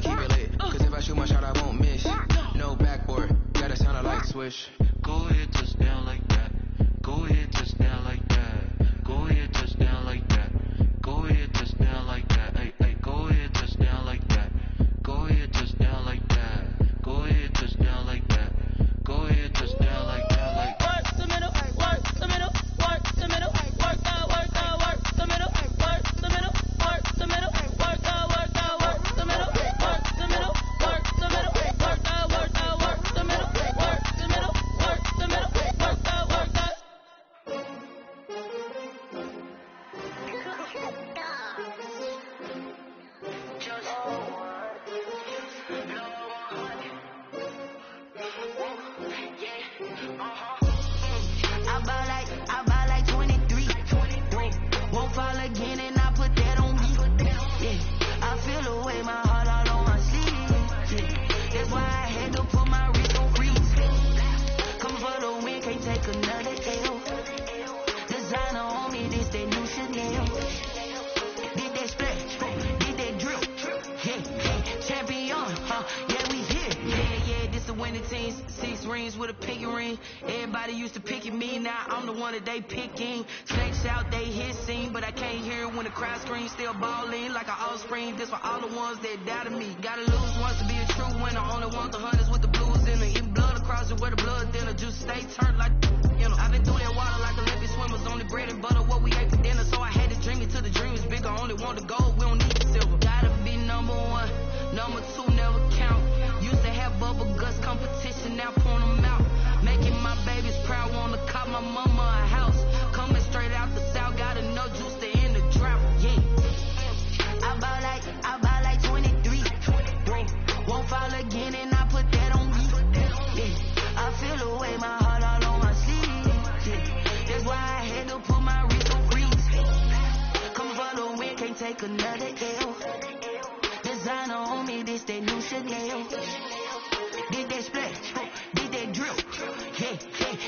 keep it lit. Cause if I shoot my shot, I won't miss. No backboard, gotta sound like swish. Go ahead, touch down like that. Go ahead, touch down like that. Go ahead, touch down like that. Go ahead, touch down like that. Hey, hey, go ahead, touch down like that. Go ahead, touch down like that. Go ahead, touch down like that. Go ahead, touch down like that. Like work the middle, work the middle, work the middle, work the middle, work the middle, work the middle, work the middle, work the middle, work the middle, work the middle, work the middle, work the middle, work the middle, work the. I buy like 23. Won't fall again and I put that on me. Yeah, I feel the way my heart all on my sleeve. Yeah, that's why I had to put my wrist on freeze. Come for the win, can't take another L. Designer on me, this that new Chanel. Did that splash, did that drip. Yeah, champion, yeah, we here. Yeah, this the winning team. 6 rings with a pinky ring. Everybody used to picking me, now I'm the one that they picking. Snakes out, they hit scene, but I can't hear it when the crowd screams. Still balling like an offspring. This for all the ones that doubted me. Gotta lose once to be a true winner. Only want the hunters with the blues in it. Even blood across it where the blood thinner. Juice stay turned like, you know. I've been through that water like Olympic swimmers. Only bread and butter, what we ate for dinner. So I had to dream it till the dream is bigger. Only want the gold, we don't need the silver. Gotta be number 1, number 2 never count. Used to have bubble guts competition, now point them out. Making my babies proud, wanna cop my mama a house. Coming straight out the south, got enough juice to end the drought. Yeah, I buy like 23. Won't fall again and I put that on me. Yeah, I feel the way my heart all on my sleeve. Yeah, that's why I had to put my wrist on freeze. Come for the win, can't take another L. Designer on me, this that new Chanel. Did that splash, did that drip. Yeah,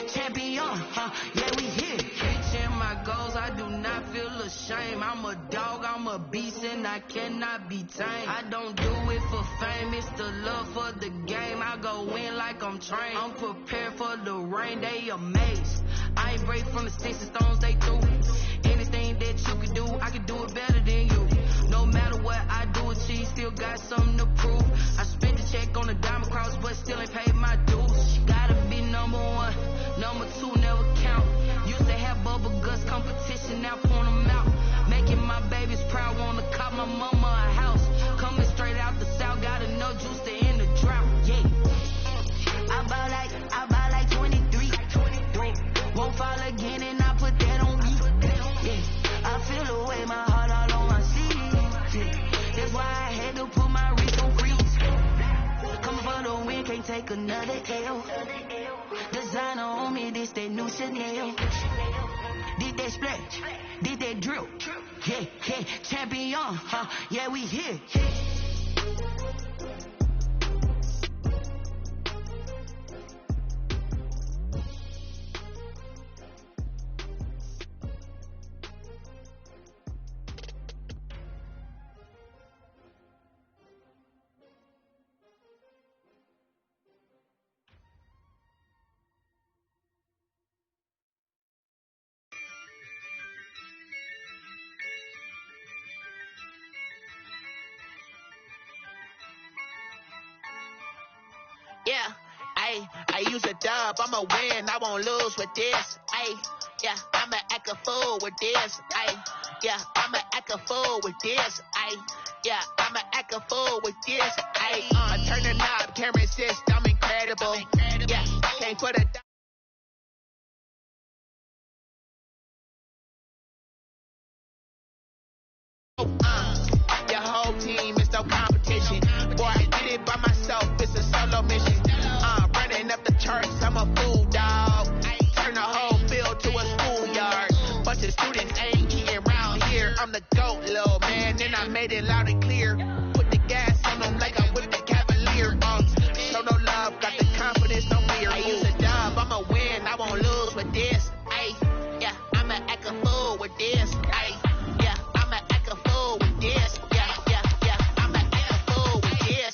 champion, yeah, we here. Reaching my goals, I do not feel ashamed. I'm a dog, I'm a beast, and I cannot be tamed. I don't do it for fame, it's the love for the game. I go in like I'm trained. I'm prepared for the rain, they amazed. I ain't break from the sticks and stones they threw. Anything that you can do, I can do it better than you. No matter what I do, achieve, still got something to prove. I spent the check on the diamond cross, but still ain't paid my dues. Gotta be number 1, number 2 never count. Used to have bubble guts competition, now point them out. Making my babies proud, wanna cop my mama a house. Coming straight out the south, got enough juice to end the drought. Yeah, I buy like 23. Won't fall again and I put that on me. Yeah, I feel the way my heart all on my sleeve. Yeah, that's why I had to put my wrist on freeze. Come for the win, can't take another L. Designer on me, this that new Chanel. Did that splash, did that drip. Yeah, champion, yeah, we here. Yeah, I use a dub, I'ma win, I won't lose with this. Yeah, I'ma act a fool with this. Yeah, I'ma act a fool with this. Yeah, I'ma act a fool with this. Turn the knob, camera assist, I'm incredible. Yeah, can't put a your whole team is no competition. Boy, I did it by myself, it's a solo mission. Running up the charts, I'm a fool, dog. Turn the whole field to a schoolyard. Bunch of students ain't eating around here. I'm the GOAT, little man, and I made it loud and clear. Put the gas on them like I'm with the Cavalier. Show no love, got the confidence, no fear. I use a dub, I'ma win, I won't lose with this. Yeah, I'ma act a fool with this. Yeah, I'ma act a fool with this. Yeah, I'ma act a fool with this.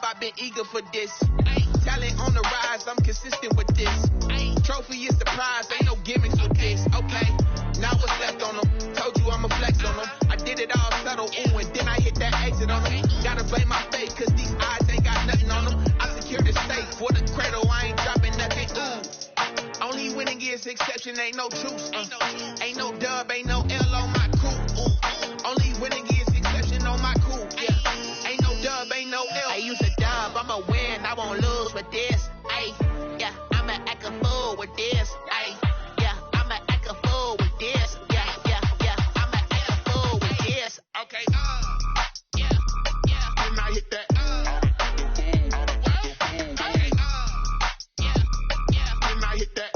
I've been eager for this. Talent on the rise, I'm consistent with this. Trophy is the prize, ain't no gimmicks with this. Okay, now what's left on them? Told you I'ma flex on them. I did it all subtle, ooh, and then I hit that exit on them. Gotta blame my fate, cause these eyes ain't got nothing on them. I secure the safe for the cradle, I ain't dropping nothing, ooh. Only winning is exception, ain't no truce. Ain't no dub, ain't no L on my crew, ooh. Only winning is exception on my crew, yeah. Ain't no dub, ain't no L. I use a dub, I'ma win, I won't lose with this. Ay, yeah, I'ma act a fool with this. Ay, yeah, I'ma act a fool with this. Yeah, yeah, yeah, I'ma act a fool with this. Okay, yeah, yeah, and I hit that. Okay, yeah, yeah, and I hit that.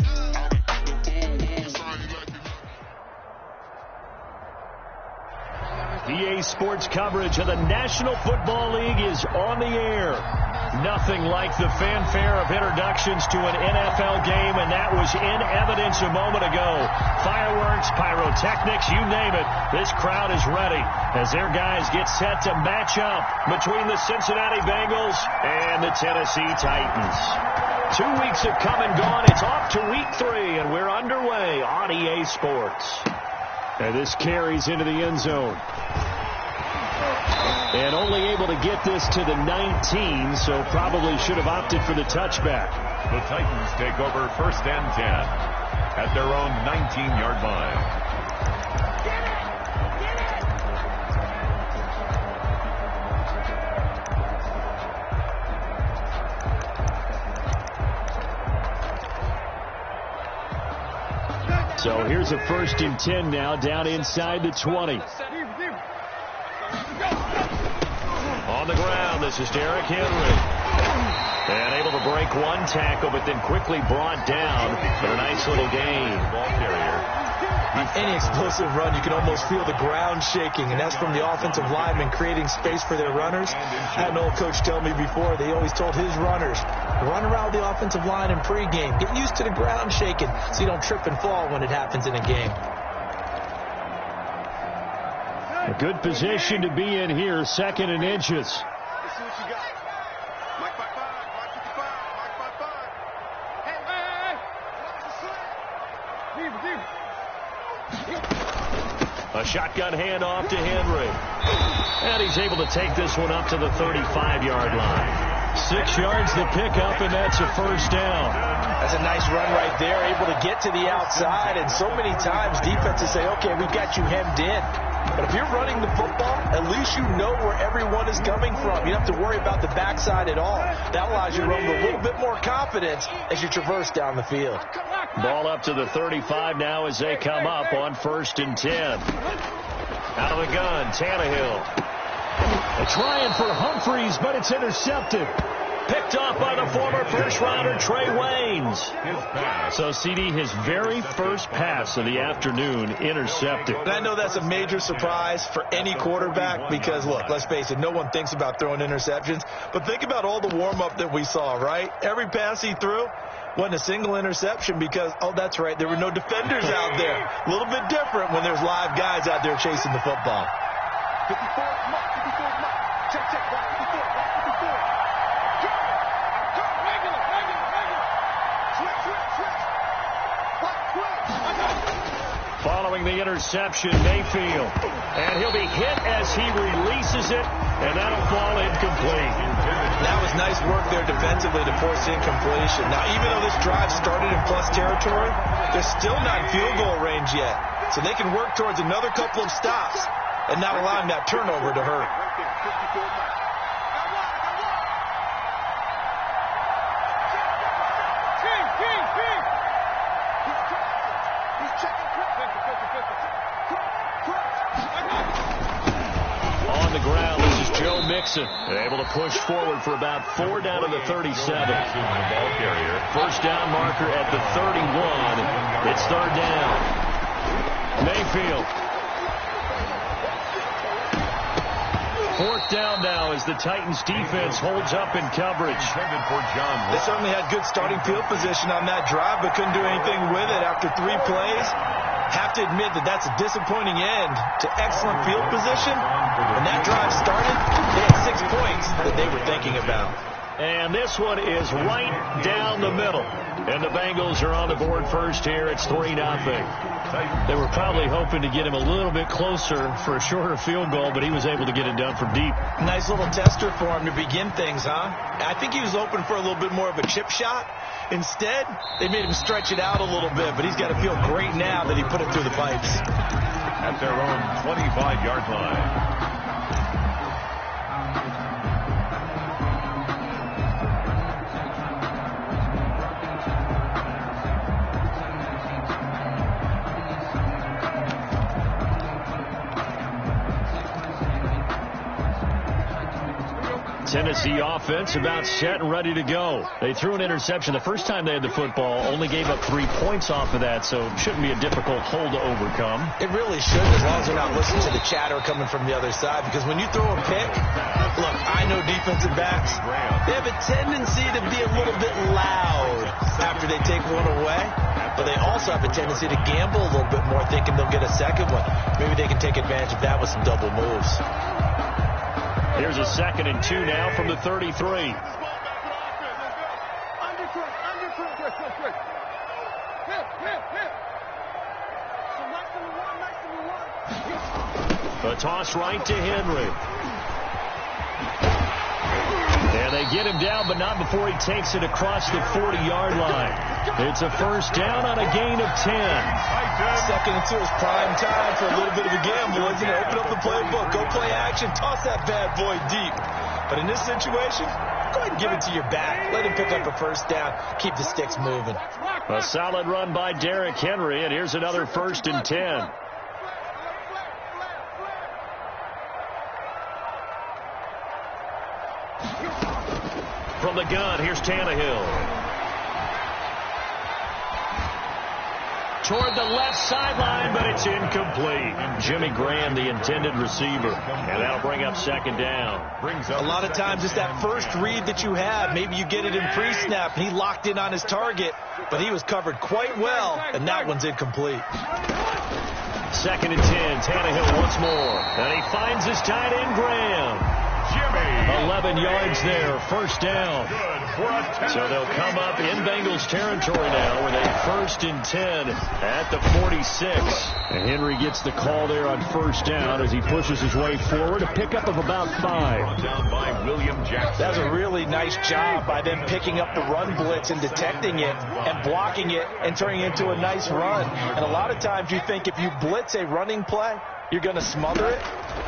EA Sports coverage of the National Football League is on the air. Nothing like the fanfare of introductions to an NFL game, and that was in evidence a moment ago. Fireworks, pyrotechnics, you name it. This crowd is ready as their guys get set to match up between the Cincinnati Bengals and the Tennessee Titans. 2 weeks have come and gone. It's off to week 3, and we're underway on EA Sports. And this carries into the end zone. And only able to get this to the 19, so probably should have opted for the touchback. The Titans take over 1st and 10 at their own 19-yard line. So here's a 1st and 10 now, down inside the 20. On the ground, this is Derrick Henry. And able to break one tackle, but then quickly brought down for a nice little gain. Ball carrier. Any explosive run, you can almost feel the ground shaking, and that's from the offensive linemen creating space for their runners. I had an old coach tell me before, they always told his runners, run around the offensive line in pregame. Get used to the ground shaking so you don't trip and fall when it happens in a game. A good position to be in here, 2nd and inches. Let's see what you got. Mike 5-5, Mike 55, Mike 5-5. Hey. A shotgun handoff to Henry. And he's able to take this one up to the 35-yard line. 6 yards to pick up, and that's a 1st down. That's a nice run right there, able to get to the outside, and so many times defenses say, okay, we've got you hemmed in. But if you're running the football, at least you know where everyone is coming from. You don't have to worry about the backside at all. That allows you to run with a little bit more confidence as you traverse down the field. Ball up to the 35 now as they come up on 1st and 10. Out of the gun, Tannehill. Trying for Humphreys, but it's intercepted. Picked off by the former first-rounder Trey Waynes. So, CD, his very first pass of the afternoon intercepted. And I know that's a major surprise for any quarterback because, look, let's face it, no one thinks about throwing interceptions. But think about all the warm-up that we saw, right? Every pass he threw wasn't a single interception because, oh, that's right, there were no defenders out there. A little bit different when there's live guys out there chasing the football. 54, check, 54. Following the interception, Mayfield. And he'll be hit as he releases it, and that'll fall incomplete. That was nice work there defensively to force incompletion. Now, even though this drive started in plus territory, they're still not in field goal range yet. So they can work towards another couple of stops and not allowing that turnover to hurt. On the ground, this is Joe Mixon. Able to push forward for about 4 down to the 37. Ball carrier. 1st down marker at the 31. It's 3rd down. Mayfield. 4th down now as the Titans defense holds up in coverage. They certainly had good starting field position on that drive, but couldn't do anything with it after 3 plays. Have to admit that that's a disappointing end to excellent field position. When that drive started, they had 6 points that they were thinking about. And this one is right down the middle. And the Bengals are on the board first here. It's 3-0. They were probably hoping to get him a little bit closer for a shorter field goal, but he was able to get it done from deep. Nice little tester for him to begin things, huh? I think he was open for a little bit more of a chip shot. Instead, they made him stretch it out a little bit, but he's got to feel great now that he put it through the pipes. At their own 25-yard line. Tennessee offense about set and ready to go. They threw an interception the first time they had the football, only gave up 3 points off of that, so it shouldn't be a difficult hole to overcome. It really shouldn't, as long as they're not listening to the chatter coming from the other side, because when you throw a pick, look, I know defensive backs, they have a tendency to be a little bit loud after they take one away, but they also have a tendency to gamble a little bit more, thinking they'll get a second one. Maybe they can take advantage of that with some double moves. Here's a 2nd and 2 now from the 33. A toss right to Henry. And they get him down, but not before he takes it across the 40-yard line. It's a first down on a gain of 10. 2nd and 2 is prime time for a little bit of a gamble, isn't it? Open up the playbook, go play action, toss that bad boy deep. But in this situation, go ahead and give it to your back. Let him pick up a first down. Keep the sticks moving. A solid run by Derrick Henry, and here's another 1st and 10. From the gun, here's Tannehill. Toward the left sideline, but it's incomplete. Jimmy Graham, the intended receiver. And that'll bring up 2nd down. A lot of times it's that first read that you had. Maybe you get it in pre-snap, and he locked in on his target, but he was covered quite well, and that one's incomplete. 2nd and 10. Tannehill once more. And he finds his tight end, Graham. 11 yards there, 1st down. So they'll come up in Bengals territory now with a 1st and 10 at the 46. And Henry gets the call there on 1st down as he pushes his way forward. A pickup of about 5. Down by William Jackson. That was a really nice job by them picking up the run blitz and detecting it and blocking it and turning it into a nice run. And a lot of times you think if you blitz a running play, you're going to smother it.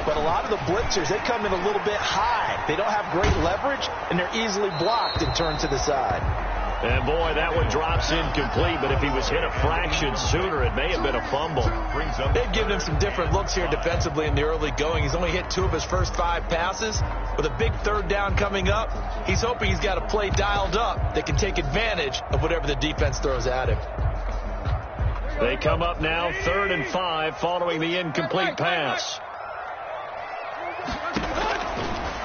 But a lot of the blitzers, they come in a little bit high. They don't have great leverage, and they're easily blocked and turned to the side. And, boy, that one drops incomplete. But if he was hit a fraction sooner, it may have been a fumble. They've given him some different looks here defensively in the early going. He's only hit 2 of his first 5 passes. With a big 3rd down coming up, he's hoping he's got a play dialed up that can take advantage of whatever the defense throws at him. They come up now 3rd and 5 following the incomplete pass.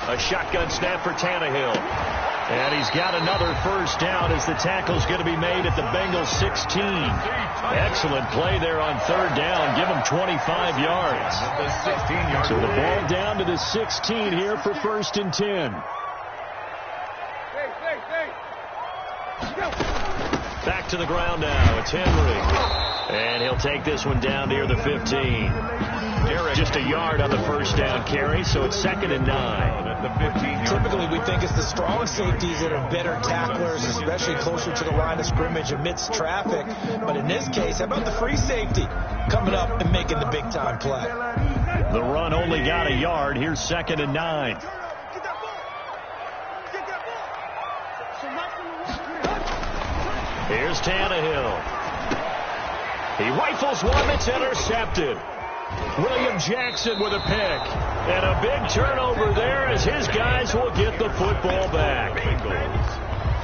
A shotgun snap for Tannehill. And he's got another 1st down as the tackle's going to be made at the Bengals 16. Excellent play there on 3rd down. Give him 25 yards. So the ball down to the 16 here for 1st and 10. Back to the ground now. It's Henry. And he'll take this one down near the 15. Just a yard on the 1st down carry, so it's 2nd and 9. At the 15-yard. Typically, we think it's the strong safeties that are better tacklers, especially closer to the line of scrimmage amidst traffic. But in this case, how about the free safety coming up and making the big-time play? The run only got a yard. Here's 2nd and 9. Here's Tannehill. He rifles one that's intercepted. William Jackson with a pick. And a big turnover there as his guys will get the football back.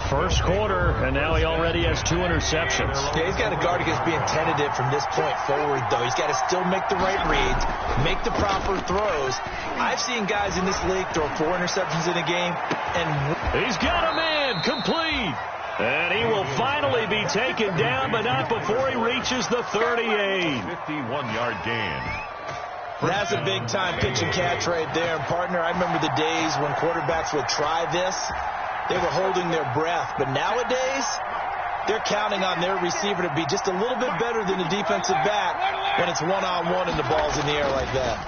First quarter, and now he already has 2 interceptions. Yeah, he's got to guard against being tentative from this point forward, though. He's got to still make the right reads, make the proper throws. I've seen guys in this league throw 4 interceptions in a game. And he's got a man complete. And he will finally be taken down, but not before he reaches the 38. 51-yard gain. That's a big-time pitch and catch right there. And, partner, I remember the days when quarterbacks would try this. They were holding their breath. But nowadays, they're counting on their receiver to be just a little bit better than the defensive back when it's one-on-one and the ball's in the air like that.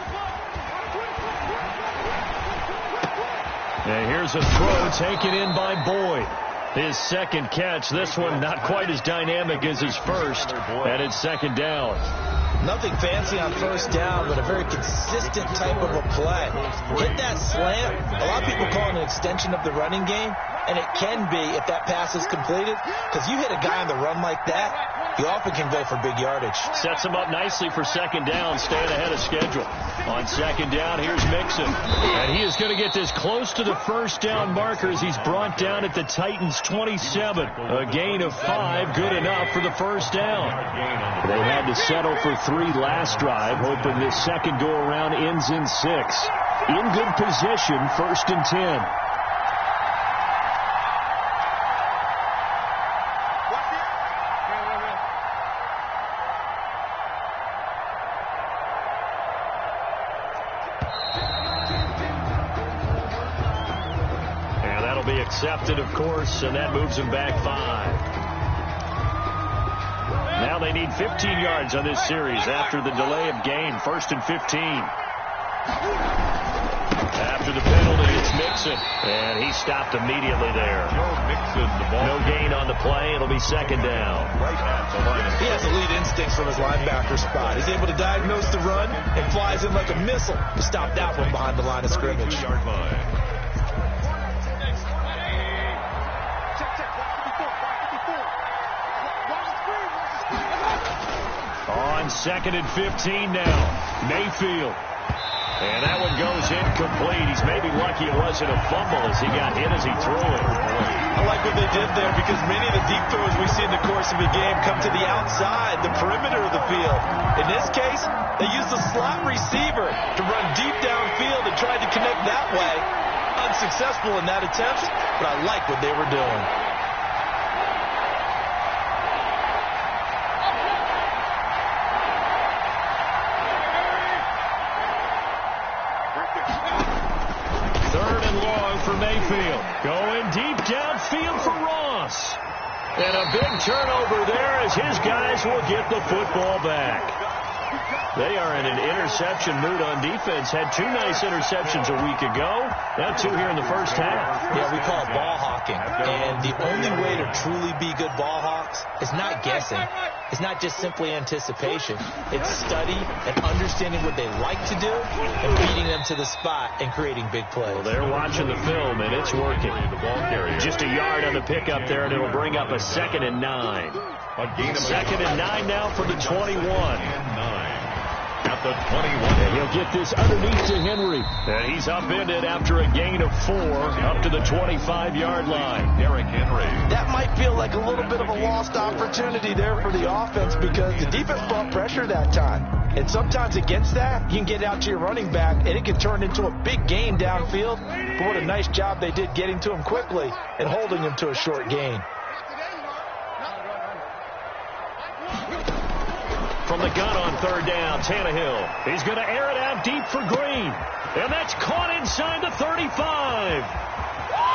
And here's a throw taken in by Boyd. His second catch. This one not quite as dynamic as his first. And it's second down. Nothing fancy on first down, but a very consistent type of a play. Hit that slant. A lot of people call it an extension of the running game, and it can be if that pass is completed, because you hit a guy on the run like that, he often can go for big yardage. Sets him up nicely for second down, staying ahead of schedule. On second down, here's Mixon. And he is going to get this close to the first down marker as he's brought down at the Titans' 27. A gain of 5, good enough for the first down. They had to settle for 3 last drive, hoping this second go-around ends in 6. In good position, 1st and 10. Accepted, of course, and that moves him back 5. Now they need 15 yards on this series after the delay of game. 1st and 15. After the penalty, it's Mixon, and he stopped immediately there. No gain on the play. It'll be second down. He has elite instincts from his linebacker spot. He's able to diagnose the run and flies in like a missile to stop that one behind the line of scrimmage. On 2nd and 15 now. Mayfield. And that one goes incomplete. He's maybe lucky it wasn't a fumble as he got hit as he threw it. I like what they did there because many of the deep throws we see in the course of a game come to the outside, the perimeter of the field. In this case, they used the slot receiver to run deep downfield and tried to connect that way. Unsuccessful in that attempt, but I like what they were doing. Mayfield going deep downfield for Ross. And a big turnover there as his guys will get the football back. They are in an interception mood on defense. Had 2 nice interceptions a week ago. Now 2 here in the first half. Yeah, we call it ball hawking. And the only way to truly be good ball hawks is not guessing. It's not just simply anticipation. It's study and understanding what they like to do and beating them to the spot and creating big plays. Well, they're watching the film, and it's working. Just a yard on the pickup there, and it'll bring up a 2nd and 9. 2nd and 9 now for the 21. At the 21. And he'll get this underneath to Henry. And he's upended after a gain of 4 up to the 25-yard line. Derrick Henry. That might feel like a little bit of a lost opportunity there for the offense because the defense brought pressure that time. And sometimes against that, you can get out to your running back, and it can turn into a big gain downfield. But what a nice job they did getting to him quickly and holding him to a short gain. From the gun on 3rd down, Tannehill. He's going to air it out deep for Green. And that's caught inside the 35.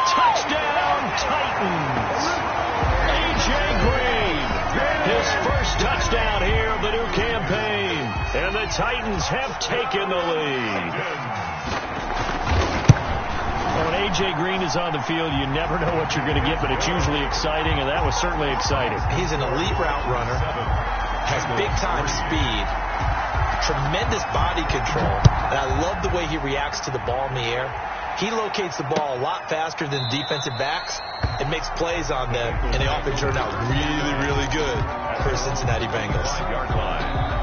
Touchdown, Titans. A.J. Green. His first touchdown here of the new campaign. And the Titans have taken the lead. When A.J. Green is on the field, you never know what you're going to get, but it's usually exciting, and that was certainly exciting. He's an elite route runner. Has big-time speed, tremendous body control, and I love the way he reacts to the ball in the air. He locates the ball a lot faster than defensive backs and makes plays on them, and they often turn out really, really good for Cincinnati Bengals. Yard line.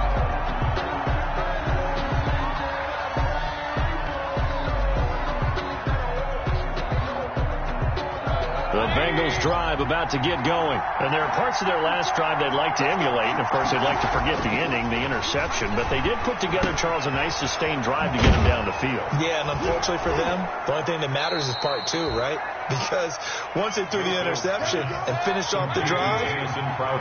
The Bengals drive about to get going. And there are parts of their last drive they'd like to emulate. And, of course, they'd like to forget the ending, the interception. But they did put together, Charles, a nice sustained drive to get them down the field. Yeah, and unfortunately for them, the only thing that matters is part two, right? Because once they threw the interception and finished off the drive,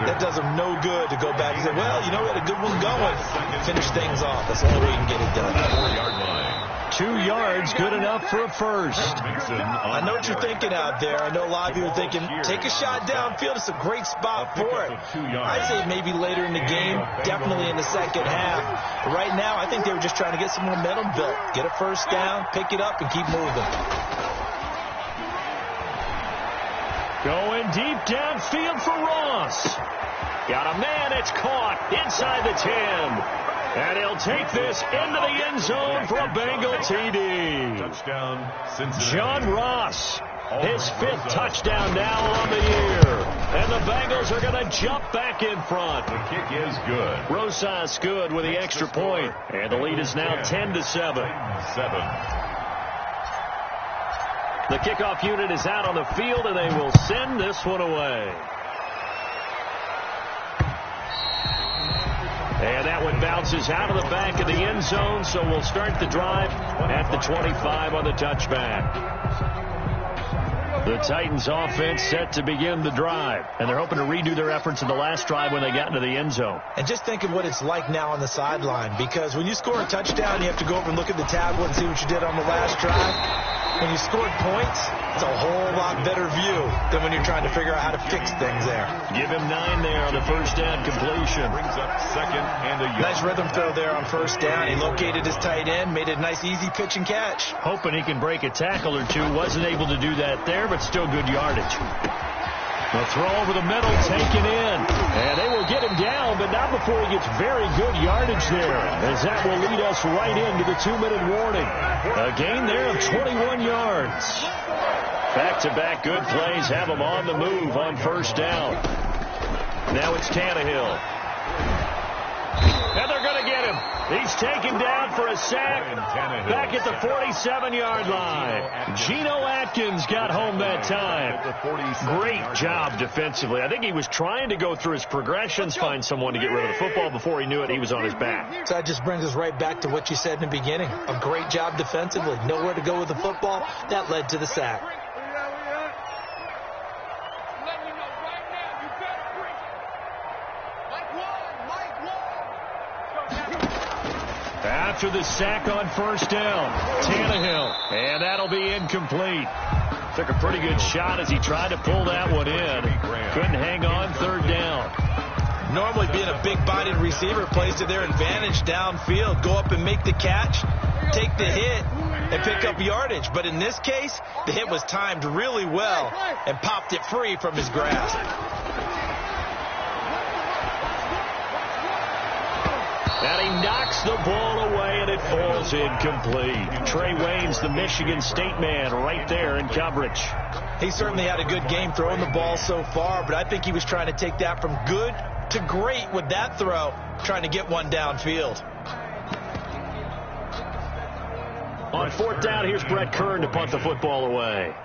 that does them no good to go back and say, well, you know, we had a good one going. Finish things off. That's the only way you can get it done. 4-yard line. 2 yards, good enough for a first. I know what you're thinking out there. I know a lot of you are thinking, take a shot downfield. It's a great spot for it. I'd say maybe later in the game, definitely in the second half. But right now, I think they were just trying to get some momentum built. Get a first down, pick it up, and keep moving. Going deep downfield for Ross. Got a man, it's caught inside the 10. And he'll take this into the end zone for a Bengal TD. Touchdown, Cincinnati. John Ross, his 5th touchdown now on the year. And the Bengals are going to jump back in front. The kick is good. Rosas good with the extra point. And the lead is now 10-7. 7. The kickoff unit is out on the field, and they will send this one away. And that one bounces out of the back of the end zone, so we'll start the drive at the 25 on the touchback. The Titans offense set to begin the drive, and they're hoping to redo their efforts in the last drive when they got into the end zone. And just think of what it's like now on the sideline, because when you score a touchdown, you have to go over and look at the tablet and see what you did on the last drive. When you scored points, it's a whole lot better view than when you're trying to figure out how to fix things there. Give him 9 there on the first down completion. Brings up 2nd and a yard. Nice rhythm throw there on first down. He located his tight end, made it a nice easy pitch and catch. Hoping he can break a tackle or two. Wasn't able to do that there, but still good yardage. The throw over the middle, taken in. And they will get him down, but not before he gets very good yardage there, as that will lead us right into the 2-minute warning. A gain there of 21 yards. Back-to-back good plays have him on the move on first down. Now it's Tannehill. And they're going to get him. He's taken down for a sack back at the 47-yard line. Geno Atkins got home that time. Great job defensively. I think he was trying to go through his progressions, find someone to get rid of the football. Before he knew it, he was on his back. So that just brings us right back to what you said in the beginning. A great job defensively. Nowhere to go with the football. That led to the sack. After the sack on first down, Tannehill, and that'll be incomplete. Took a pretty good shot as he tried to pull that one in. Couldn't hang on third down. Normally being a big-bodied receiver plays to their advantage downfield. Go up and make the catch, take the hit, and pick up yardage. But in this case, the hit was timed really well and popped it free from his grasp. And he knocks the ball away, and it falls incomplete. Trey Waynes, the Michigan State man, right there in coverage. He certainly had a good game throwing the ball so far, but I think he was trying to take that from good to great with that throw, trying to get one downfield. On fourth down, here's Brett Kern to punt the football away.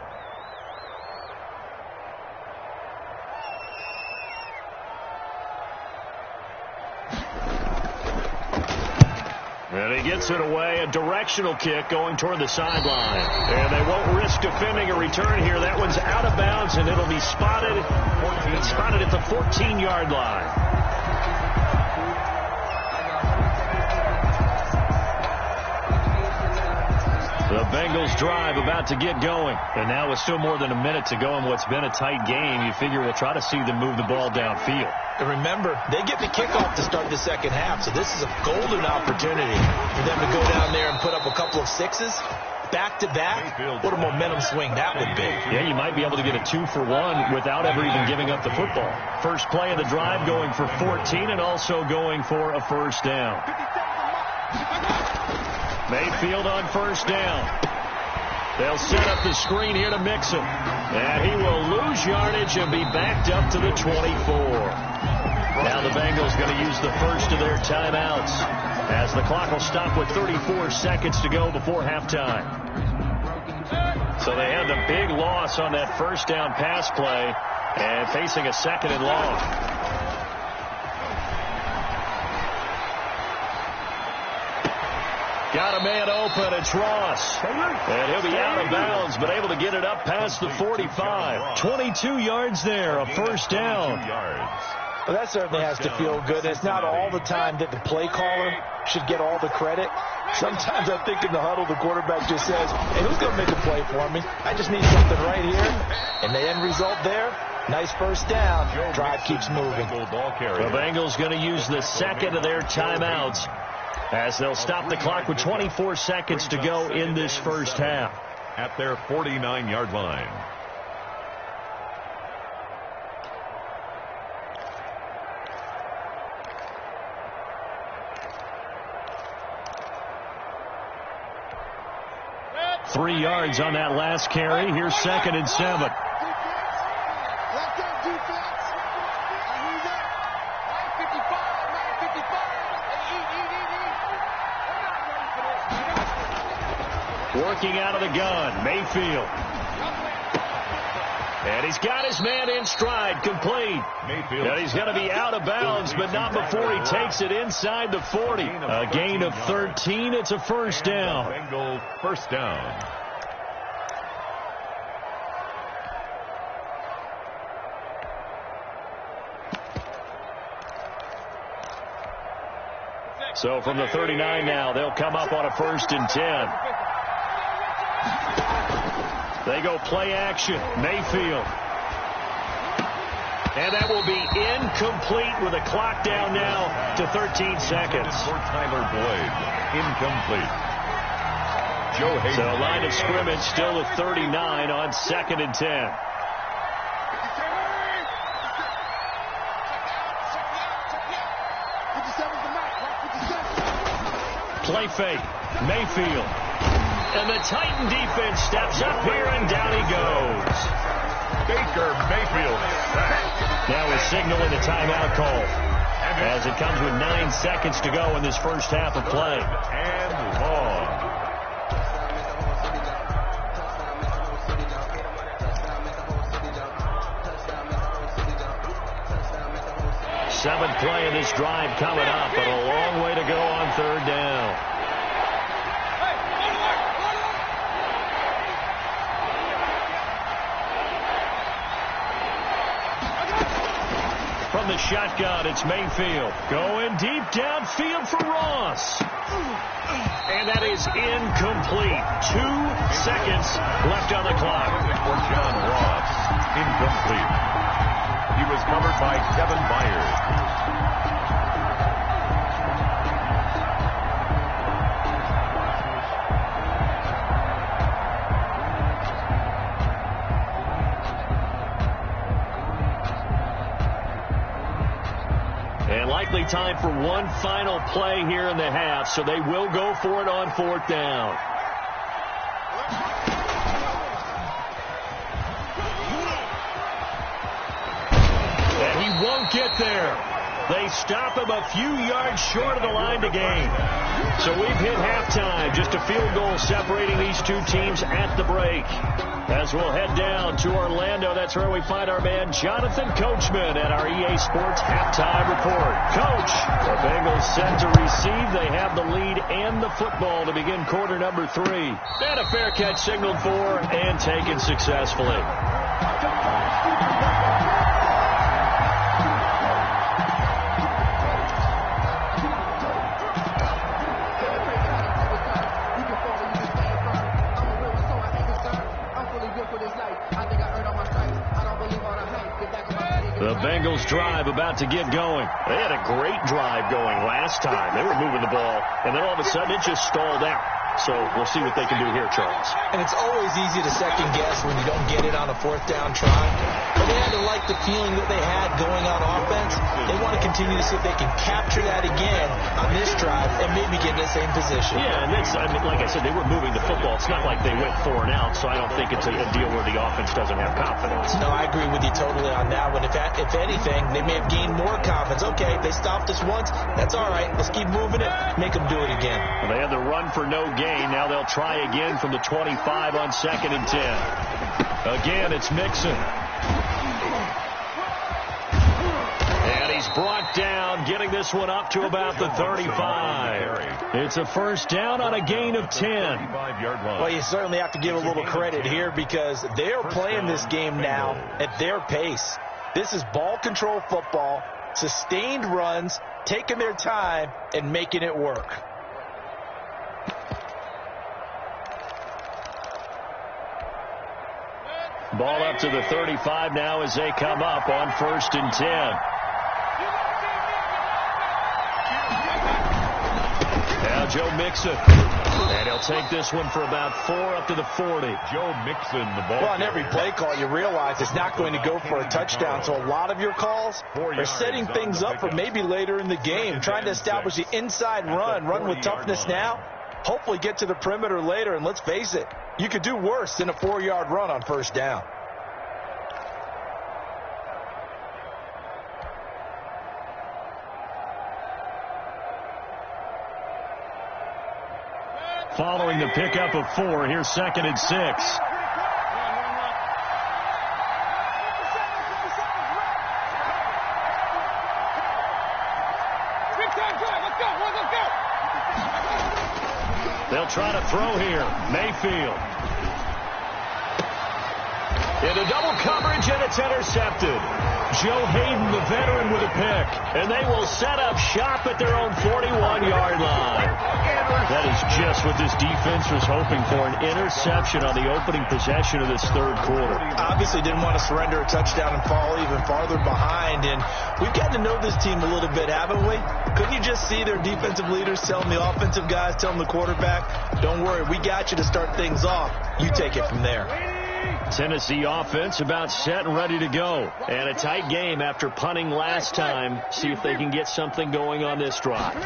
And he gets it away, a directional kick going toward the sideline. And they won't risk defending a return here. That one's out of bounds, and it'll be spotted at the 14-yard line. The Bengals drive about to get going. And now with still more than a minute to go in what's been a tight game, you figure we'll try to see them move the ball downfield. And remember, they get the kickoff to start the second half, so this is a golden opportunity for them to go down there and put up a couple of sixes. Back-to-back, what a momentum swing that would be. Yeah, you might be able to get a 2-for-1 without ever even giving up the football. First play of the drive going for 14 and also going for a first down. Mayfield on first down. They'll set up the screen here to Mixon. And he will lose yardage and be backed up to the 24. Now the Bengals going to use the first of their timeouts, as the clock will stop with 34 seconds to go before halftime. So they had the big loss on that first down pass play and facing a 2nd and long. Got a man open. It's Ross. And he'll be out of bounds, but able to get it up past the 45. 22 yards there, a first down. Well, that certainly has to feel good. It's not all the time that the play caller should get all the credit. Sometimes I think in the huddle, the quarterback just says, hey, who's going to make a play for me? I just need something right here. And the end result there, nice first down. Drive keeps moving. The Bengals going to use the 2nd of their timeouts as they'll stop the clock with 24 seconds to go in this first half. At their 49-yard line. Three yards on that last carry. Here's 2nd and 7. Working out of the gun, Mayfield. And he's got his man in stride, complete. Mayfield. And he's going to be out of bounds, but not before he takes it inside the 40. A gain of 13. It's a first down. Bengal first down. So from the 39 now, they'll come up on a 1st and 10. They go play action. Mayfield. And that will be incomplete with a clock down now to 13 seconds. For Tyler Boyd. Incomplete. Joe Hayden. So line of scrimmage still at 39 on 2nd and 10. Play fake. Mayfield. And the Titan defense steps up here, and down he goes. Baker Mayfield. Now we're signaling a timeout call as it comes with 9 seconds to go in this first half of play. And long. Seventh play of this drive coming up, but a long way to go on 3rd down. From the shotgun, it's Mayfield. Going deep downfield for Ross. And that is incomplete. 2 seconds left on the clock. For John Ross. Incomplete. He was covered by Kevin Byers. And likely time for one final play here in the half, so they will go for it on 4th down. And he won't get there. They stop him a few yards short of the line to gain. So we've hit halftime. Just a field goal separating these two teams at the break. As we'll head down to Orlando, that's where we find our man Jonathan Coachman at our EA Sports Halftime Report. Coach, the Bengals set to receive. They have the lead and the football to begin quarter number 3. And a fair catch signaled for and taken successfully. The Bengals drive about to get going. They had a great drive going last time. They were moving the ball, and then all of a sudden it just stalled out. So we'll see what they can do here, Charles. And it's always easy to second guess when you don't get it on a 4th down try. But they had to like the feeling that they had going on offense. They want to continue to see if they can capture that again on this drive and maybe get in the same position. Yeah, and that's, I mean, like I said, they were moving the football. It's not like they went 4 and out, so I don't think it's a deal where the offense doesn't have confidence. No, I agree with you totally on that one. If anything, they may have gained more confidence. Okay, they stopped us once. That's all right. Let's keep moving it. Make them do it again. Well, they had the run for no gain. Now they'll try again from the 25 on 2nd and 10. Again, it's Mixon. And he's brought down, getting this one up to about the 35. It's a first down on a gain of 10. Well, you certainly have to give a little credit here because they're playing this game now at their pace. This is ball control football, sustained runs, taking their time, and making it work. Ball up to the 35 now as they come up on 1st and 10. Now Joe Mixon. And he'll take this one for about 4 up to the 40. Joe Mixon, the ball. Well, on every play call, you realize it's not going to go for a touchdown. So a lot of your calls are setting things up for maybe later in the game, trying to establish the inside run with toughness now. Hopefully get to the perimeter later, and let's face it, you could do worse than a 4-yard run on 1st down. Following the pickup of 4, here's 2nd and 6. They'll try to throw here. Mayfield. Into double coverage, and it's intercepted. Joe Hayden, the veteran, with a pick. And they will set up shop at their own 41-yard line. That is just what this defense was hoping for, an interception on the opening possession of this 3rd quarter. Obviously didn't want to surrender a touchdown and fall even farther behind. And we've gotten to know this team a little bit, haven't we? Couldn't you just see their defensive leaders telling the offensive guys, telling the quarterback, don't worry, we got you to start things off. You take it from there. Tennessee offense about set and ready to go. And a tight game after punting last time. See if they can get something going on this drive.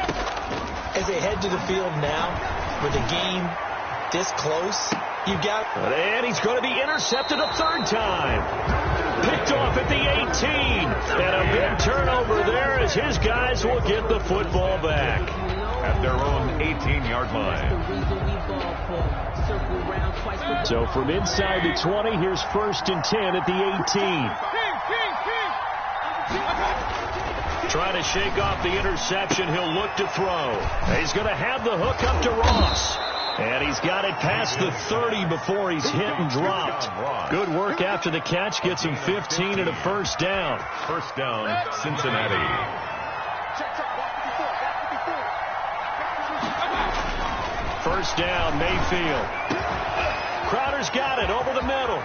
As they head to the field now, with a game this close, you got... And he's going to be intercepted a 3rd time. Picked off at the 18. And a big turnover there as his guys will get the football back. At their own 18-yard line. So from inside the 20, here's 1st and 10 at the 18. Trying to shake off the interception. He'll look to throw. He's going to have the hook up to Ross. And he's got it past the 30 before he's hit and dropped. Good work after the catch. Gets him 15 and a 1st down. 1st down, Cincinnati. First down, Mayfield. Crowder's got it over the middle.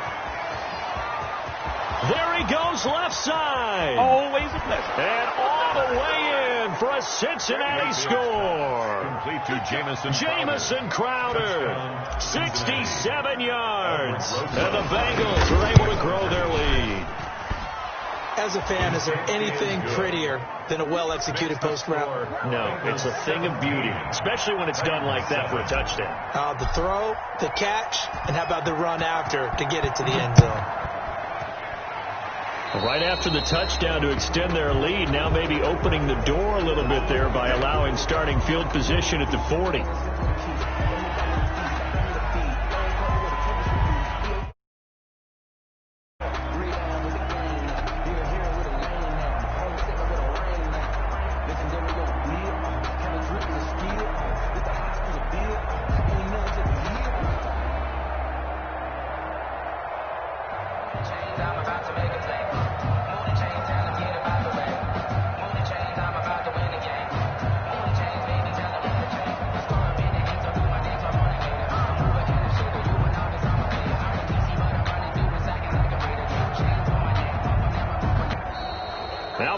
There he goes, left side. Always a pleasure. And all the way in for a Cincinnati score. Complete to Jamison Crowder. 67 yards. And the Bengals are able to grow their lead. As a fan, is there anything prettier than a well-executed post route? No, it's a thing of beauty, especially when it's done like that for a touchdown. The throw, the catch, and how about the run after to get it to the end zone? Right after the touchdown to extend their lead, now maybe opening the door a little bit there by allowing starting field position at the 40.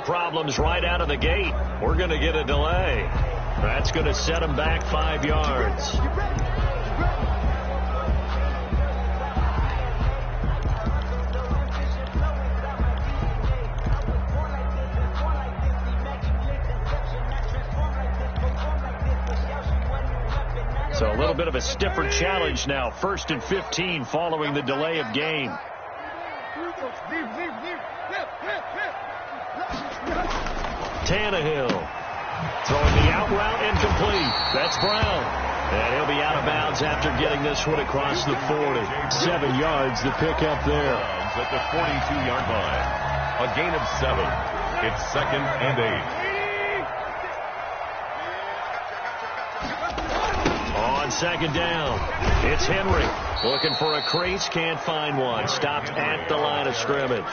Problems right out of the gate. We're going to get a delay. That's going to set them back 5 yards. So a little bit of a stiffer challenge now. 1st and 15 following the delay of game. Tannehill throwing the out route incomplete. That's Brown. And he'll be out of bounds after getting this one across the 40. 7 yards to pick up there. At the 42-yard line. A gain of 7. It's 2nd and 8. On 2nd down, it's Henry looking for a crease, can't find one. Stopped at the line of scrimmage.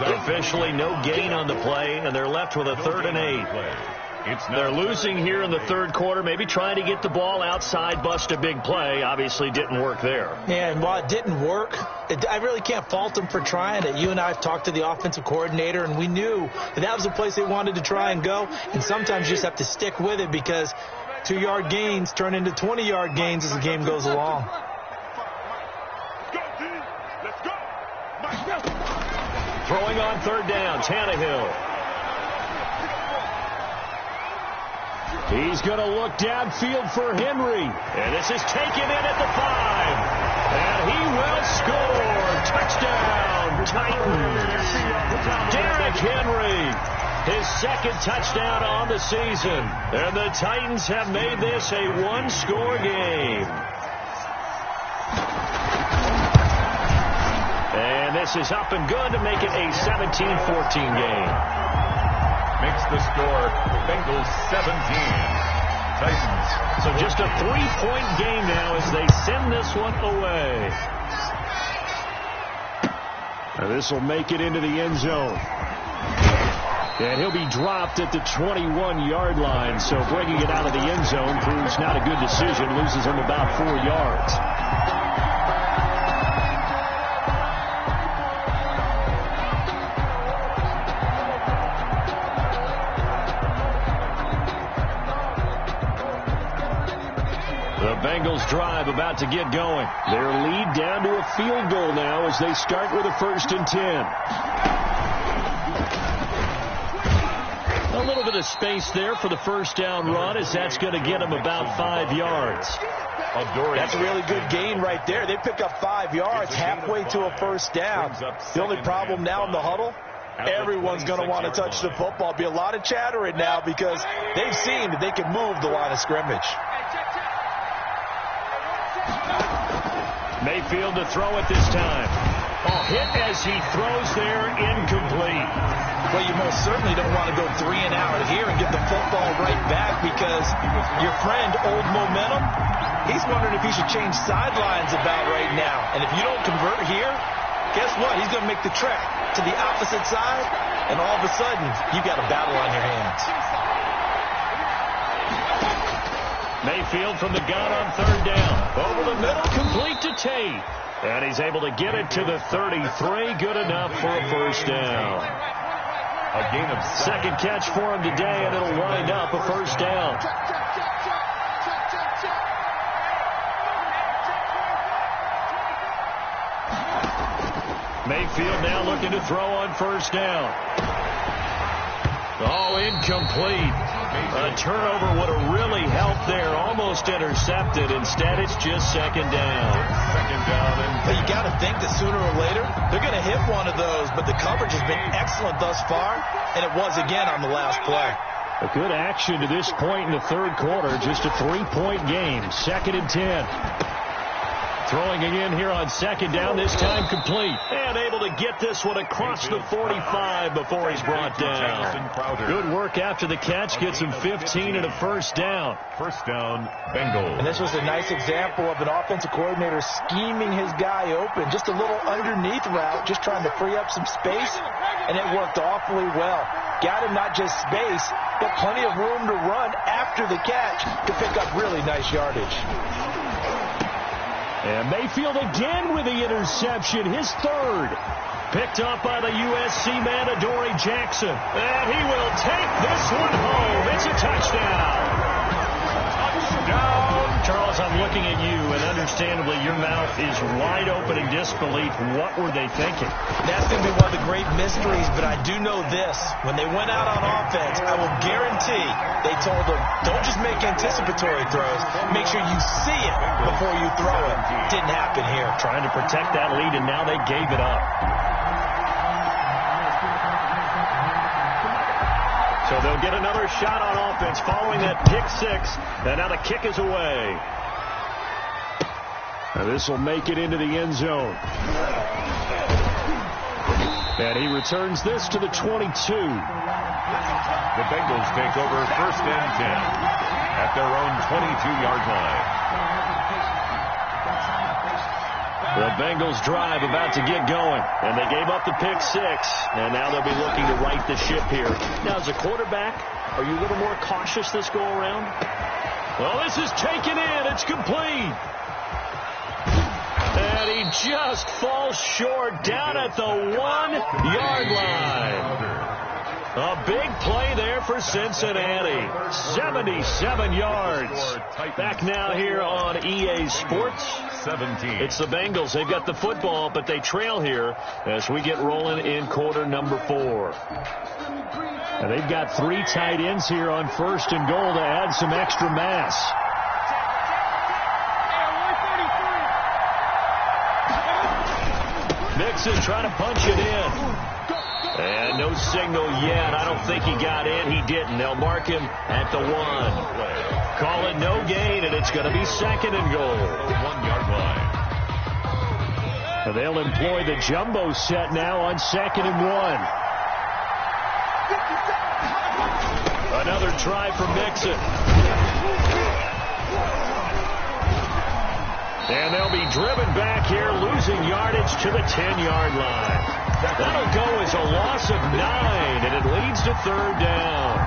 Officially no gain on the play, and they're left with a 3rd and 8. They're losing here in the 3rd quarter, maybe trying to get the ball outside, bust a big play. Obviously didn't work there. Yeah, and while it didn't work, I really can't fault them for trying it. You and I have talked to the offensive coordinator, and we knew that was the place they wanted to try and go. And sometimes you just have to stick with it because 2-yard gains turn into 20-yard gains as the game goes along. Throwing on 3rd down, Tannehill. He's going to look downfield for Henry. And this is taken in at the 5. And he will score. Touchdown, Titans. Derrick Henry, his 2nd touchdown on the season. And the Titans have made this a 1-score game. And this is up and good to make it a 17-14 game. Makes the score Bengals 17. Titans. So just a 3-point game now as they send this one away. And this will make it into the end zone. And he'll be dropped at the 21-yard line. So bringing it out of the end zone proves not a good decision. Loses him about 4 yards. Bengals drive about to get going. Their lead down to a field goal now as they start with a 1st and 10. A little bit of space there for the 1st down run as that's going to get them about 5 yards. That's a really good gain right there. They pick up 5 yards halfway to a 1st down. The only problem now in the huddle, everyone's going to want to touch the football. Be a lot of chattering now because they've seen that they can move the line of scrimmage. Mayfield to throw it this time. Hit as he throws there, incomplete. Well, you most certainly don't want to go 3 and out here and get the football right back because your friend, Old Momentum, he's wondering if he should change sidelines about right now. And if you don't convert here, guess what? He's going to make the trek to the opposite side, and all of a sudden, you've got a battle on your hands. Mayfield from the gun on 3rd down. Over the middle, complete to Tate. And he's able to get it to the 33. Good enough for a 1st down. A gain of 2nd catch for him today, and it'll wind up a 1st down. Mayfield now looking to throw on 1st down. Oh, incomplete. A turnover would have really helped there. Almost intercepted. Instead, it's just 2nd down. 2nd down. But you got to think that sooner or later, they're going to hit one of those. But the coverage has been excellent thus far, and it was again on the last play. A good action to this point in the 3rd quarter. Just a 3-point game. 2nd and 10. Throwing again here on 2nd down, this time complete. And able to get this one across the 45 before he's brought down. Good work after the catch. Gets him 15 and a 1st down. 1st down, Bengals. And this was a nice example of an offensive coordinator scheming his guy open. Just a little underneath route, just trying to free up some space. And it worked awfully well. Got him not just space, but plenty of room to run after the catch to pick up really nice yardage. And Mayfield again with the interception, his 3rd. Picked up by the USC man, Adoree Jackson. And he will take this one home. It's a touchdown. Touchdown, Charles, I'm looking at you, and understandably your mouth is wide open in disbelief. What were they thinking? That's going to be one of the great mysteries, but I do know this. When they went out on offense, I will guarantee they told them, don't just make anticipatory throws. Make sure you see it before you throw it. Didn't happen here. Trying to protect that lead, and now they gave it up. So they'll get another shot on offense following that pick six. And now the kick is away. Now this will make it into the end zone. And he returns this to the 22. The Bengals take over 1st and 10 at their own 22-yard line. The Bengals drive about to get going, and they gave up the pick six, and now they'll be looking to right the ship here. Now, as a quarterback, are you a little more cautious this go-around? Well, this is taken in. It's complete. And he just falls short down at the 1-yard line. A big play there for Cincinnati. 77 yards. Back now here on EA Sports. 17. It's the Bengals. They've got the football, but they trail here as we get rolling in quarter number 4. And they've got 3 tight ends here on 1st and goal to add some extra mass. Mixon trying to punch it in. And no signal yet. I don't think he got in. He didn't. They'll mark him at the 1. Call it no gain, and it's going to be 2nd and goal. 1-yard line. And they'll employ the jumbo set now on 2nd and 1. Another try for Mixon. And they'll be driven back here, losing yardage to the 10-yard line. That'll go as a loss of 9, and it leads to 3rd down.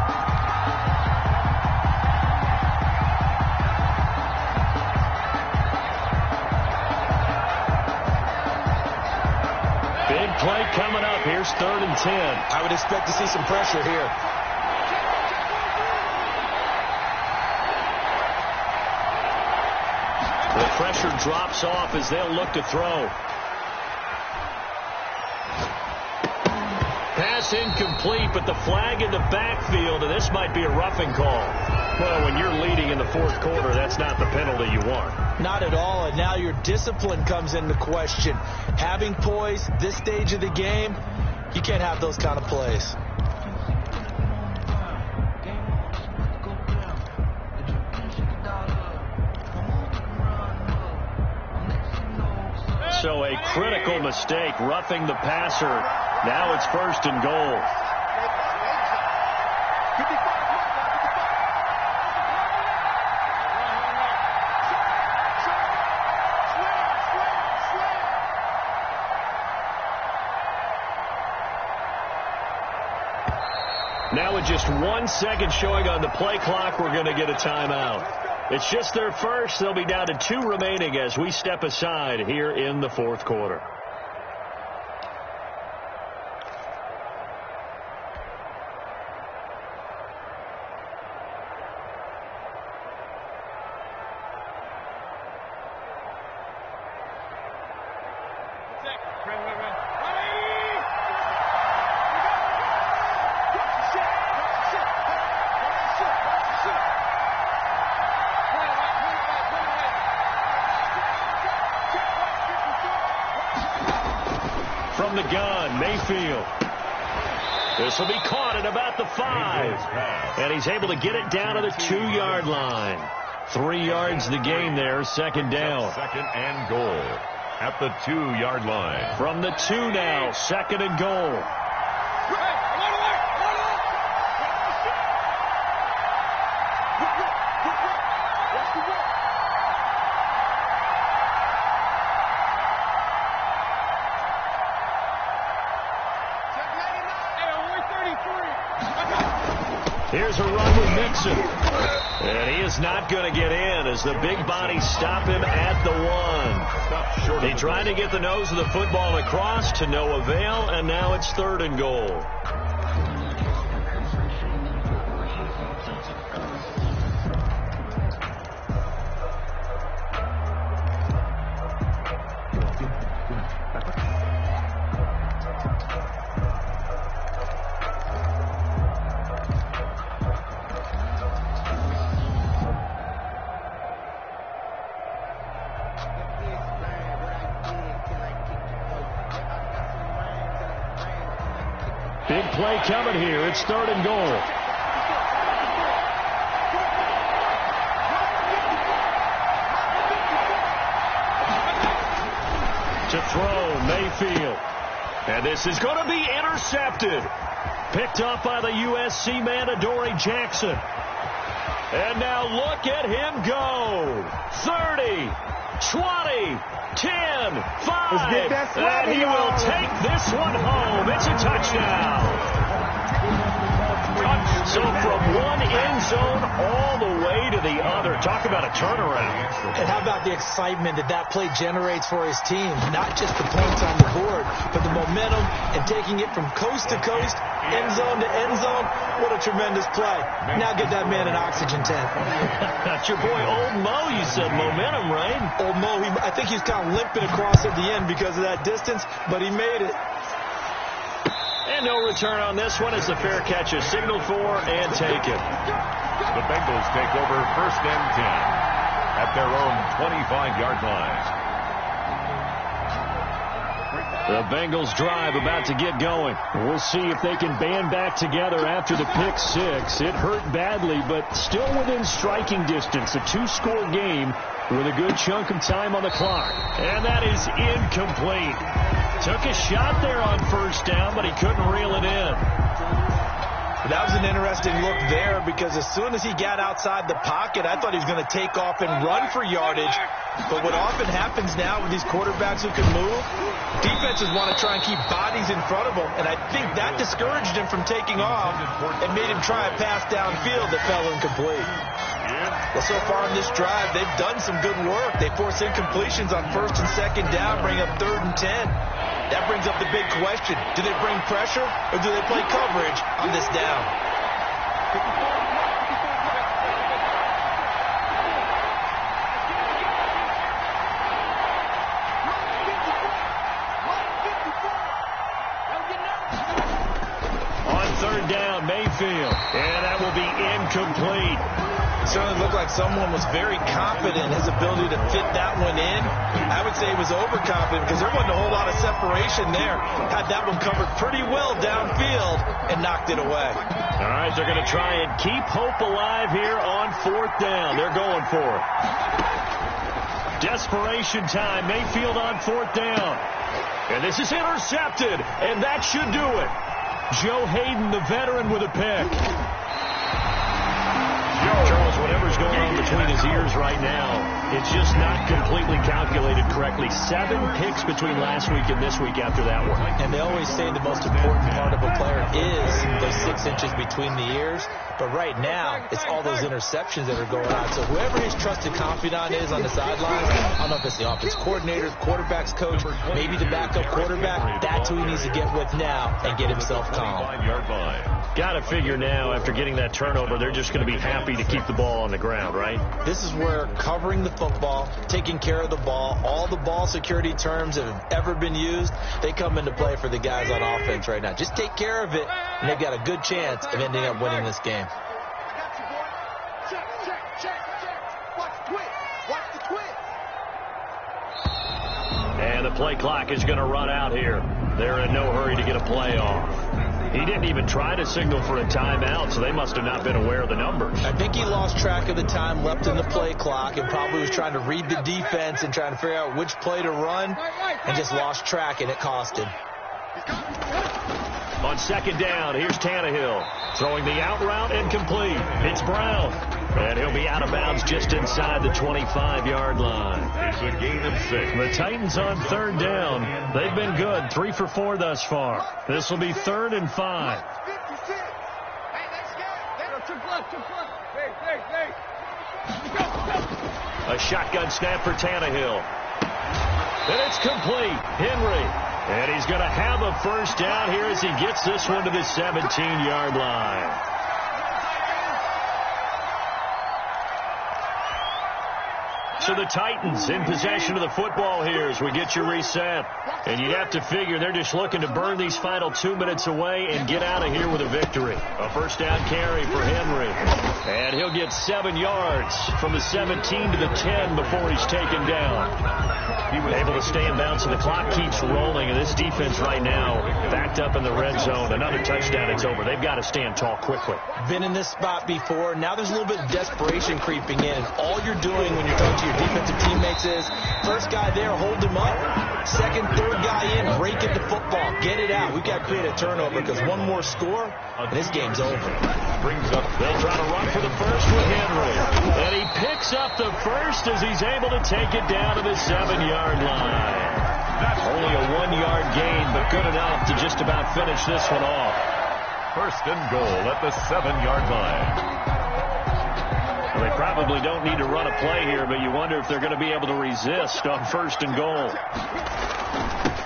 Big play coming up. Here's 3rd and 10. I would expect to see some pressure here. The pressure drops off as they'll look to throw. Pass incomplete, but the flag in the backfield, and this might be a roughing call. Well, when you're leading in the 4th quarter, that's not the penalty you want. Not at all, and now your discipline comes into question. Having poise this stage of the game, you can't have those kind of plays. So a critical mistake, roughing the passer. Now it's 1st and goal. Now with just 1 second showing on the play clock, we're going to get a timeout. It's just their first. They'll be down to 2 remaining as we step aside here in the 4th quarter. From the gun, Mayfield. This will be caught at about the 5. And he's able to get it down to the 2-yard line. 3 yards the gain there, 2nd down. 2nd and goal at the 2-yard line. From the 2 now, 2nd and goal. Here's a run with Mixon. And he is not going to get in as the big bodies stop him at the 1. They tried to get the nose of the football across to no avail, and now it's 3rd and goal. Big play coming here. It's 3rd and goal. To throw, Mayfield. And this is going to be intercepted. Picked up by the USC man, Adoree Jackson. And now look at him go. 30, 20, 10, 5. And he will take this one home. It's a touchdown. So from one end zone all the way to the other. Talk about a turnaround. And how about the excitement that play generates for his team? Not just the points on the board, but the momentum and taking it from coast to coast, end zone to end zone. What a tremendous play. Now get that man an oxygen tank. That's your boy Old Mo. You said momentum, right? Old Mo, I think he's kind of limping across at the end because of that distance, but he made it. And no return on this one as the fair catch is signaled for and taken. The Bengals take over 1st and 10 at their own 25-yard line. The Bengals drive about to get going. We'll see if they can band back together after the pick 6. It hurt badly, but still within striking distance. A 2-score game with a good chunk of time on the clock. And that is incomplete. Took a shot there on 1st down, but he couldn't reel it in. That was an interesting look there because as soon as he got outside the pocket, I thought he was going to take off and run for yardage. But what often happens now with these quarterbacks who can move, defenses want to try and keep bodies in front of them. And I think that discouraged him from taking off and made him try a pass downfield that fell incomplete. Well, so far in this drive, they've done some good work. They force incompletions on 1st and 2nd down, bring up 3rd and 10. That brings up the big question. Do they bring pressure or do they play coverage on this down? On 3rd down, Mayfield. And that will be incomplete. It certainly looked like someone was very confident in his ability to fit that one in. I would say he was overconfident because there wasn't a whole lot of separation there. Had that one covered pretty well downfield and knocked it away. All right, they're going to try and keep hope alive here on 4th down. They're going for it. Desperation time. Mayfield on 4th down. And this is intercepted, and that should do it. Joe Hayden, the veteran, with a pick. Charles, whatever's going on between his ears right now, it's just not completely calculated correctly. 7 picks between last week and this week after that one. And they always say the most important part of a player is those 6 inches between the ears. But right now, it's all those interceptions that are going on. So whoever his trusted confidant is on the sidelines, I don't know if it's the offense coordinator, quarterback's coach, maybe the backup quarterback, that's who he needs to get with now and get himself calm. Got to figure now, after getting that turnover, they're just going to be happy to keep the ball on the ground, right? This is where covering the football, taking care of the ball, all the ball security terms that have ever been used, they come into play for the guys on offense right now. Just take care of it, and they've got a good chance of ending up winning this game. And the play clock is going to run out here. They're in no hurry to get a play off. He didn't even try to signal for a timeout, so they must have not been aware of the numbers. I think he lost track of the time left in the play clock and probably was trying to read the defense and trying to figure out which play to run and just lost track, and it cost him. On 2nd down, here's Tannehill. Throwing the out route incomplete. It's Brown. And he'll be out of bounds just inside the 25-yard line. It's a gain of 6. The Titans on 3rd down. They've been good, 3 for 4 thus far. This will be 3rd and 5. A shotgun snap for Tannehill. And it's complete. Henry. And he's going to have a 1st down here as he gets this one to the 17-yard line. So the Titans in possession of the football here as we get you reset. And you'd have to figure they're just looking to burn these final 2 minutes away and get out of here with a victory. A first down carry for Henry. And he'll get 7 yards from the 17 to the 10 before he's taken down. He was able to stay in bounds, and the clock keeps rolling. And this defense right now backed up in the red zone. Another touchdown, it's over. They've got to stand tall quickly. Been in this spot before. Now there's a little bit of desperation creeping in. And all you're doing when you're talking to your defensive teammates is, first guy there, hold him up. Second, third guy in, break it to football. Get it out. We've got to create a turnover because one more score, and this game's over. Brings up. They'll try to run for the first with Henry. And he picks up the first as he's able to take it down to the 7-yard line. Only a 1-yard gain, but good enough to just about finish this one off. First and goal at the 7-yard line. Well, they probably don't need to run a play here, but you wonder if they're going to be able to resist on first and goal.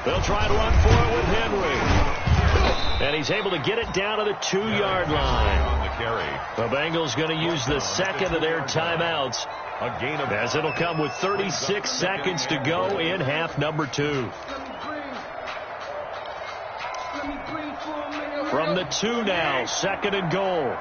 They'll try to run for it with Henry. And he's able to get it down to the 2-yard line. On the carry. The Bengals going to use the second of their timeouts, A gain of as it'll come with 36 seconds to go in half number 2. From the 2 now, second and goal.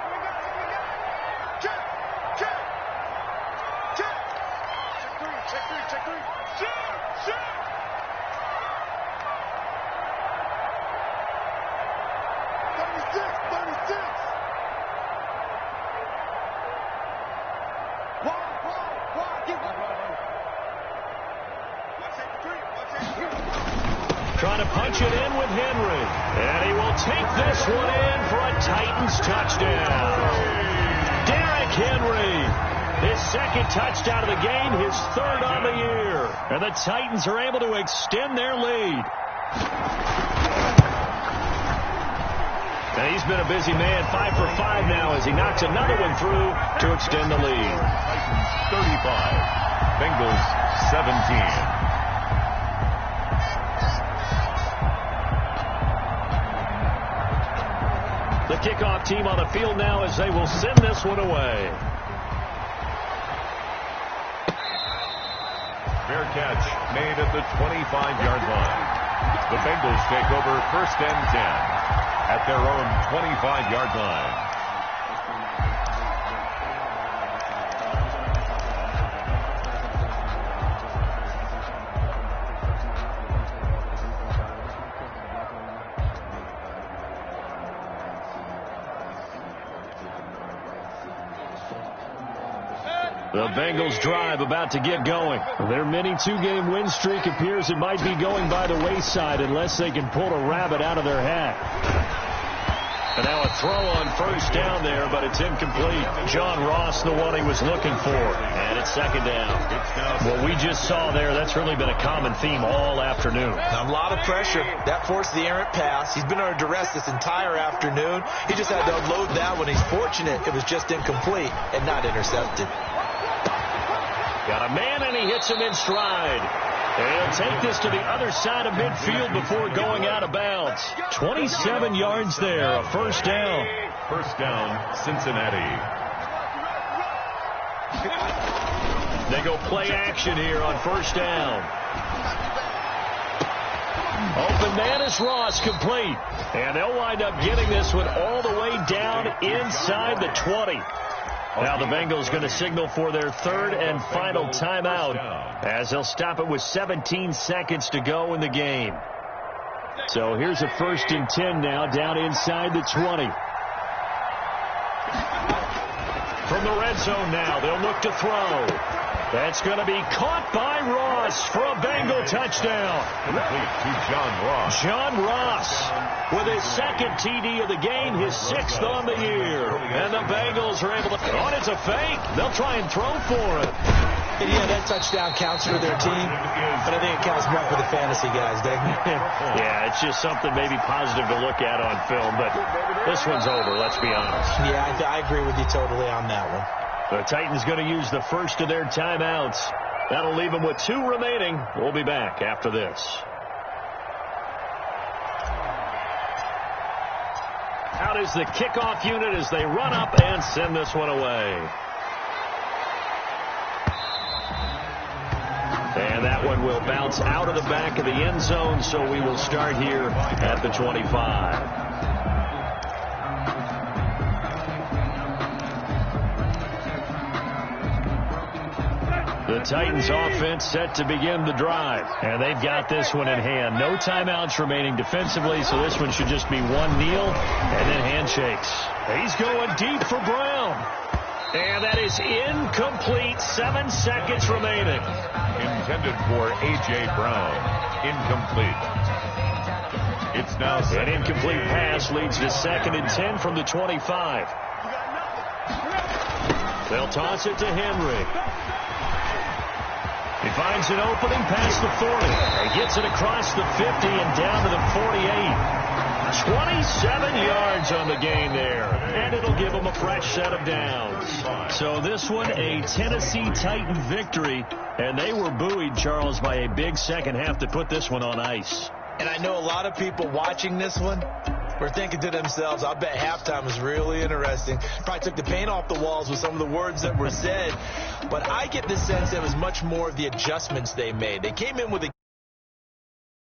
Trying to punch it in with Henry. And he will take this one in for a Titans touchdown. Derrick Henry, his second touchdown of the game, his third on the year. And the Titans are able to extend their lead. And he's been a busy man, 5 for 5 now as he knocks another one through to extend the lead. Titans 35, Bengals 17. The kickoff team on the field now as they will send this one away. Fair catch made at the 25-yard line. The Bengals take over first and 10 at their own 25-yard line. The Bengals drive about to get going. Their mini 2-game win streak appears it might be going by the wayside unless they can pull a rabbit out of their hat. And now a throw on first down there, but it's incomplete. John Ross, the one he was looking for. And it's second down. What we just saw there, that's really been a common theme all afternoon. A lot of pressure. That forced the errant pass. He's been under duress this entire afternoon. He just had to unload that one. He's fortunate it was just incomplete and not intercepted. Got a man, and he hits him in stride. And he'll take this to the other side of midfield before going out of bounds. 27 yards there, a first down. First down, Cincinnati. They go play action here on first down. Open man is Ross, complete. And they'll wind up getting this one all the way down inside the 20. Now the Bengals going to signal for their third and final timeout as they'll stop it with 17 seconds to go in the game. So here's a first and 10 now down inside the 20. From the red zone now, they'll look to throw. That's going to be caught by Ross for a Bengal touchdown. Complete to John Ross. John Ross with his second TD of the game, his 6th on the year. And the Bengals are able to... Oh, it's a fake. They'll try and throw for it. Yeah, that touchdown counts for their team, but I think it counts more for the fantasy guys, Dave. Yeah, it's just something maybe positive to look at on film, but this one's over, let's be honest. Yeah, I agree with you totally on that one. The Titans going to use the first of their timeouts. That'll leave them with 2 remaining. We'll be back after this. Out is the kickoff unit as they run up and send this one away. that one will bounce out of the back of the end zone, so we will start here at the 25. The Titans offense set to begin the drive, and they've got this one in hand. No timeouts remaining defensively, so this one should just be one kneel and then handshakes. He's going deep for Brown, and that is incomplete. 7 seconds remaining. Intended for A.J. Brown. Incomplete. It's now an incomplete pass leads to 2nd and 10 from the 25. They'll toss it to Henry. He finds an opening past the 40. He gets it across the 50 and down to the 48. 27 yards on the gain there. And it'll give him a fresh set of downs. So this one, a Tennessee Titan victory. And they were buoyed, Charles, by a big second half to put this one on ice. And I know a lot of people watching this one were thinking to themselves, I bet halftime was really interesting. Probably took the paint off the walls with some of the words that were said. But I get the sense it was much more of the adjustments they made. They came in with a